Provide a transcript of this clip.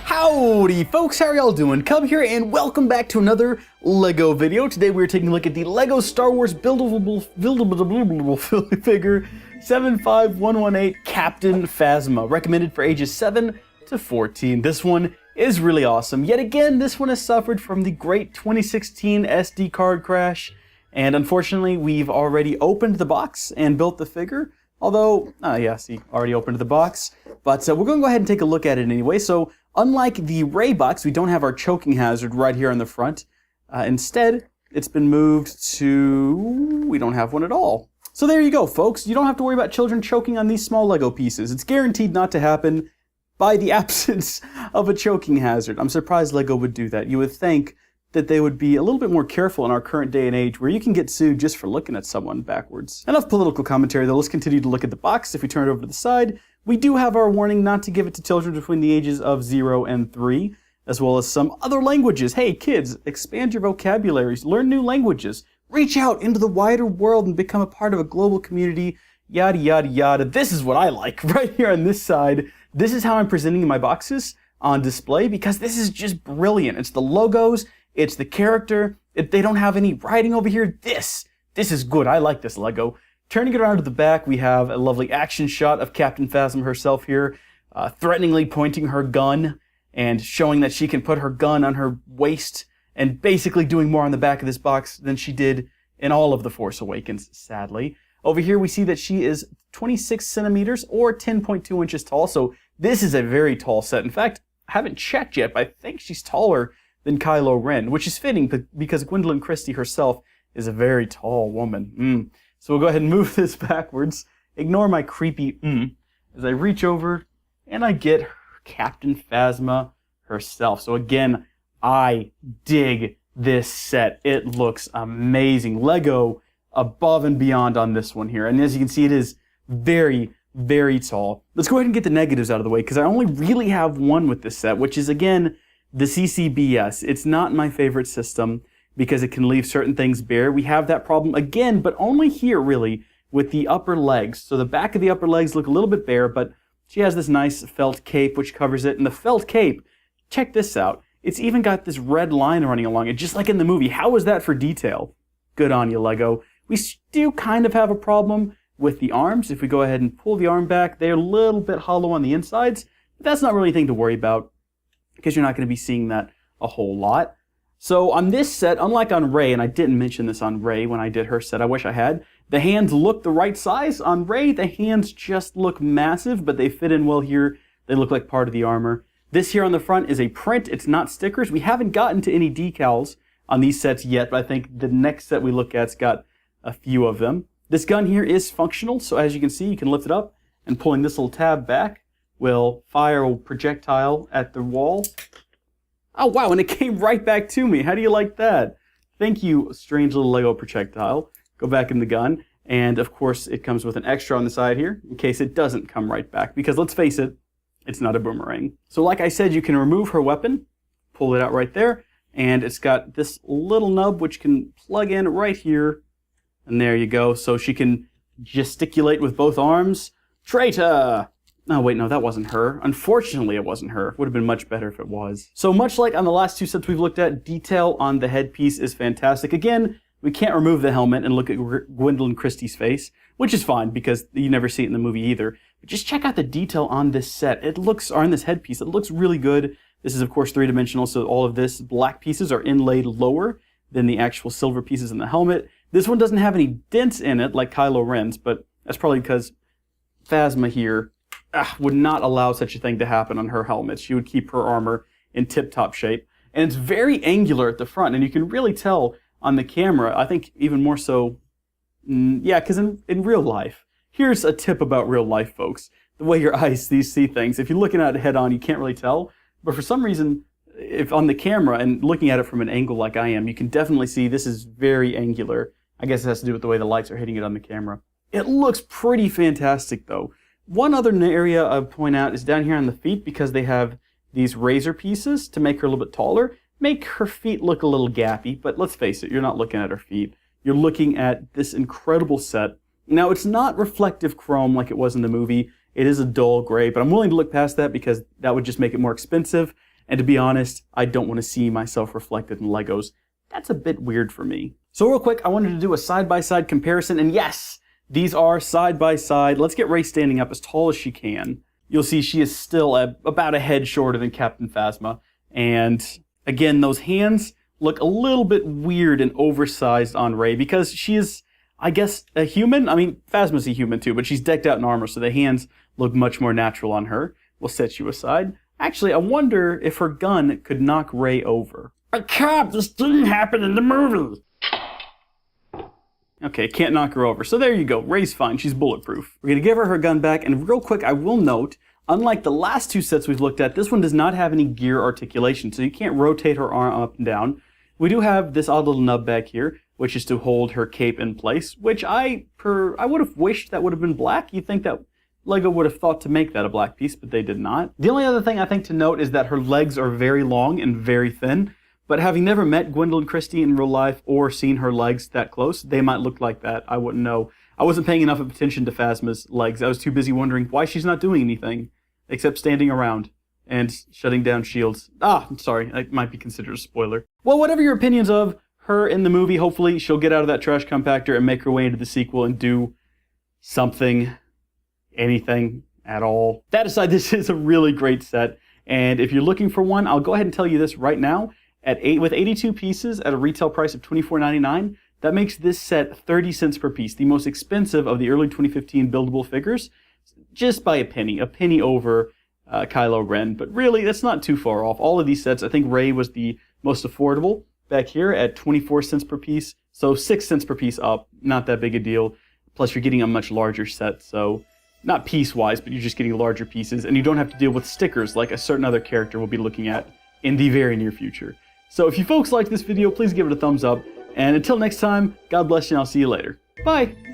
Howdy folks, how are y'all doing? Cub here and welcome back to another LEGO video. Today we're taking a look at the LEGO Star Wars Buildable figure 75118 Captain Phasma, recommended for ages 7 to 14. This one is really awesome. Yet again, this one has suffered from the great 2016 SD card crash, and unfortunately we've already opened the box and built the figure. Although, see, already opened the box, but we're going to go ahead and take a look at it anyway. So, unlike the Ray box, we don't have our choking hazard right here on the front. Instead, it's been moved to... we don't have one at all. So there you go, folks. You don't have to worry about children choking on these small Lego pieces. It's guaranteed not to happen by the absence of a choking hazard. I'm surprised Lego would do that. You would think that they would be a little bit more careful in our current day and age where you can get sued just for looking at someone backwards. Enough political commentary though, let's continue to look at the box. If we turn it over to the side, we do have our warning not to give it to children between the ages of 0 and 3, as well as some other languages. Hey kids, expand your vocabularies, learn new languages, reach out into the wider world and become a part of a global community, yada yada yada. This is what I like right here on this side. This is how I'm presenting my boxes on display because this is just brilliant. It's the logos, it's the character. They don't have any writing over here. This is good. I like this Lego. Turning it around to the back, we have a lovely action shot of Captain Phasma herself here, threateningly pointing her gun and showing that she can put her gun on her waist and basically doing more on the back of this box than she did in all of The Force Awakens, sadly. Over here, we see that she is 26 centimeters or 10.2 inches tall, so this is a very tall set. In fact, I haven't checked yet, but I think she's taller than Kylo Ren, which is fitting because Gwendolyn Christie herself is a very tall woman. So we'll go ahead and move this backwards. Ignore my creepy as I reach over and I get Captain Phasma herself. So again, I dig this set. It looks amazing. Lego above and beyond on this one here. And as you can see, it is very, very tall. Let's go ahead and get the negatives out of the way because I only really have one with this set, which is again, the CCBS. It's not my favorite system because it can leave certain things bare. We have that problem again, but only here really with the upper legs. So the back of the upper legs look a little bit bare, but she has this nice felt cape which covers it. And the felt cape, check this out. It's even got this red line running along it, just like in the movie. How is that for detail? Good on you, Lego. We do kind of have a problem with the arms. If we go ahead and pull the arm back, they're a little bit hollow on the insides. But that's not really anything to worry about, because you're not going to be seeing that a whole lot. So on this set, unlike on Rey, and I didn't mention this on Rey when I did her set, I wish I had, the hands look the right size. On Rey, the hands just look massive, but they fit in well here. They look like part of the armor. This here on the front is a print. It's not stickers. We haven't gotten to any decals on these sets yet, but I think the next set we look at's got a few of them. This gun here is functional, so as you can see, you can lift it up, and pulling this little tab back will fire a projectile at the wall. Oh wow, and it came right back to me. How do you like that? Thank you, strange little Lego projectile. Go back in the gun, and of course it comes with an extra on the side here in case it doesn't come right back, because let's face it, it's not a boomerang. So like I said, you can remove her weapon, pull it out right there, and it's got this little nub which can plug in right here, and there you go. So she can gesticulate with both arms. Traitor! Oh wait, no, that wasn't her. Unfortunately, it wasn't her. Would have been much better if it was. So much like on the last two sets we've looked at, detail on the headpiece is fantastic. Again, we can't remove the helmet and look at Gwendolyn Christie's face, which is fine because you never see it in the movie either. But just check out the detail on this set. Or on this headpiece. It looks really good. This is, of course, three-dimensional, so all of this black pieces are inlaid lower than the actual silver pieces in the helmet. This one doesn't have any dents in it like Kylo Ren's, but that's probably because Phasma here would not allow such a thing to happen on her helmet. She would keep her armor in tip-top shape. And it's very angular at the front, and you can really tell on the camera, I think even more so, because in real life, here's a tip about real life, folks. The way your eyes see things, if you're looking at it head-on, you can't really tell. But for some reason, if on the camera and looking at it from an angle like I am, you can definitely see this is very angular. I guess it has to do with the way the lights are hitting it on the camera. It looks pretty fantastic, though. One other area I'd point out is down here on the feet, because they have these razor pieces to make her a little bit taller, make her feet look a little gappy, but let's face it, you're not looking at her feet. You're looking at this incredible set. Now, it's not reflective chrome like it was in the movie. It is a dull gray, but I'm willing to look past that because that would just make it more expensive. And to be honest, I don't want to see myself reflected in Legos. That's a bit weird for me. So real quick, I wanted to do a side-by-side comparison, and yes, these are side-by-side. Let's get Rey standing up as tall as she can. You'll see she is still about a head shorter than Captain Phasma. And again, those hands look a little bit weird and oversized on Rey because she is, I guess, a human. I mean, Phasma's a human too, but she's decked out in armor, so the hands look much more natural on her. We'll set you aside. Actually, I wonder if her gun could knock Rey over. Cap, this didn't happen in the movie. Okay, can't knock her over. So there you go. Rey's fine. She's bulletproof. We're going to give her gun back. And real quick, I will note, unlike the last two sets we've looked at, this one does not have any gear articulation. So you can't rotate her arm up and down. We do have this odd little nub back here, which is to hold her cape in place, which I would have wished that would have been black. You'd think that LEGO would have thought to make that a black piece, but they did not. The only other thing I think to note is that her legs are very long and very thin. But having never met Gwendolyn Christie in real life or seen her legs that close, they might look like that. I wouldn't know. I wasn't paying enough attention to Phasma's legs. I was too busy wondering why she's not doing anything except standing around and shutting down shields. I'm sorry. That might be considered a spoiler. Well, whatever your opinions of her in the movie, hopefully she'll get out of that trash compactor and make her way into the sequel and do something, anything at all. That aside, this is a really great set. And if you're looking for one, I'll go ahead and tell you this right now. With 82 pieces at a retail price of $24.99, that makes this set 30 cents per piece, the most expensive of the early 2015 buildable figures, just by a penny over Kylo Ren. But really, that's not too far off. All of these sets, I think Rey was the most affordable back here at 24 cents per piece, so 6 cents per piece up, not that big a deal. Plus, you're getting a much larger set, so not piece-wise, but you're just getting larger pieces, and you don't have to deal with stickers like a certain other character we'll be looking at in the very near future. So if you folks liked this video, please give it a thumbs up. And until next time, God bless you and I'll see you later. Bye!